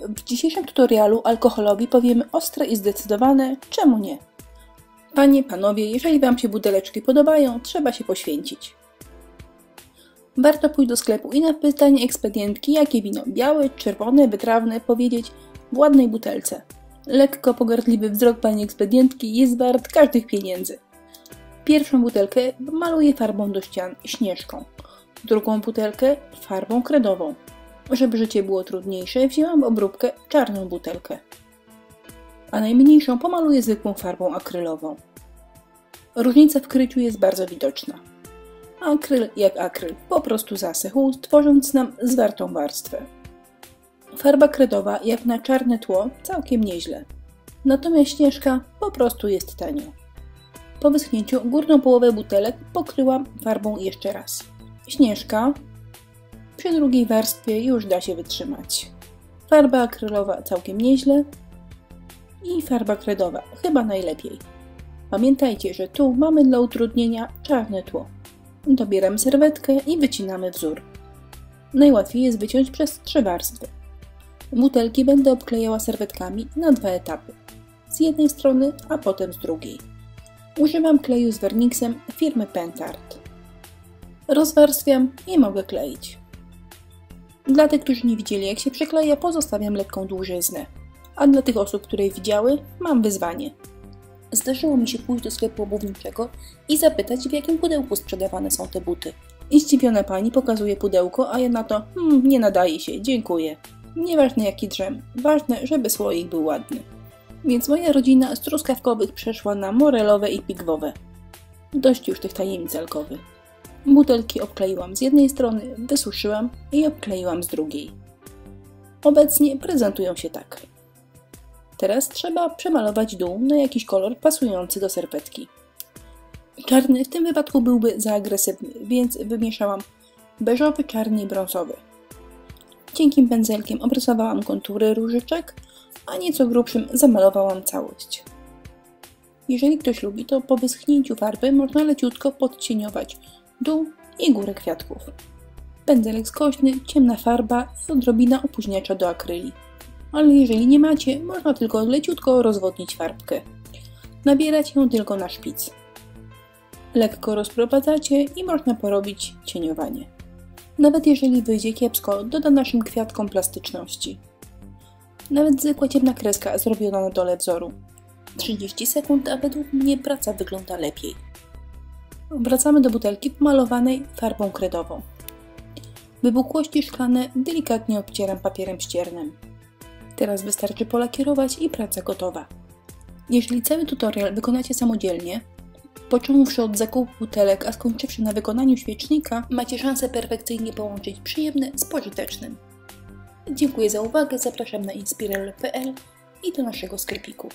W dzisiejszym tutorialu alkoholowi powiemy ostre i zdecydowane, czemu nie. Panie, panowie, jeżeli Wam się buteleczki podobają, trzeba się poświęcić. Warto pójść do sklepu i na pytanie ekspedientki, jakie wino białe, czerwone, wytrawne, powiedzieć w ładnej butelce. Lekko pogardliwy wzrok pani ekspedientki jest wart każdych pieniędzy. Pierwszą butelkę maluję farbą do ścian śnieżką, drugą butelkę farbą kredową. Żeby życie było trudniejsze, wzięłam w obróbkę czarną butelkę, a najmniejszą pomaluję zwykłą farbą akrylową. Różnica w kryciu jest bardzo widoczna. Akryl jak akryl, po prostu zasechł, tworząc nam zwartą warstwę. Farba kredowa jak na czarne tło całkiem nieźle, natomiast śnieżka po prostu jest tanio. Po wyschnięciu górną połowę butelek pokryłam farbą jeszcze raz. Śnieżka przy drugiej warstwie już da się wytrzymać. Farba akrylowa całkiem nieźle i farba kredowa chyba najlepiej. Pamiętajcie, że tu mamy dla utrudnienia czarne tło. Dobieramy serwetkę i wycinamy wzór. Najłatwiej jest wyciąć przez 3 warstwy. Butelki będę obklejała serwetkami na 2 etapy. Z jednej strony, a potem z drugiej. Używam kleju z Vernixem firmy Pentart. Rozwarstwiam i mogę kleić. Dla tych, którzy nie widzieli, jak się przykleja, pozostawiam lekką dłużyznę. A dla tych osób, które widziały, mam wyzwanie. Zdarzyło mi się pójść do sklepu obuwniczego i zapytać, w jakim pudełku sprzedawane są te buty. I zdziwiona pani pokazuje pudełko, a ja na to, nie nadaje się, dziękuję. Nieważne jaki drzem, ważne, żeby słoik był ładny. Więc moja rodzina z truskawkowych przeszła na morelowe i pigwowe. Dość już tych tajemnic alkowych. Butelki obkleiłam z jednej strony, wysuszyłam i obkleiłam z drugiej. Obecnie prezentują się tak. Teraz trzeba przemalować dół na jakiś kolor pasujący do serwetki. Czarny w tym wypadku byłby za agresywny, więc wymieszałam beżowy, czarny i brązowy. Cienkim pędzelkiem obrysowałam kontury różyczek, a nieco grubszym zamalowałam całość. Jeżeli ktoś lubi, to po wyschnięciu farby można leciutko podcieniować dół i górę kwiatków. Pędzelek skośny, ciemna farba i odrobina opóźniacza do akryli. Ale jeżeli nie macie, można tylko leciutko rozwodnić farbkę. Nabierać ją tylko na szpic. Lekko rozprowadzacie i można porobić cieniowanie. Nawet jeżeli wyjdzie kiepsko, doda naszym kwiatkom plastyczności. Nawet zwykła ciemna kreska zrobiona na dole wzoru. 30 sekund, a według mnie praca wygląda lepiej. Wracamy do butelki pomalowanej farbą kredową. Wypukłości szklane delikatnie obcieram papierem ściernym. Teraz wystarczy polakierować i praca gotowa. Jeżeli cały tutorial wykonacie samodzielnie, począwszy od zakupu butelek, a skończywszy na wykonaniu świecznika, macie szansę perfekcyjnie połączyć przyjemne z pożytecznym. Dziękuję za uwagę, zapraszam na inspirello.pl i do naszego sklepiku.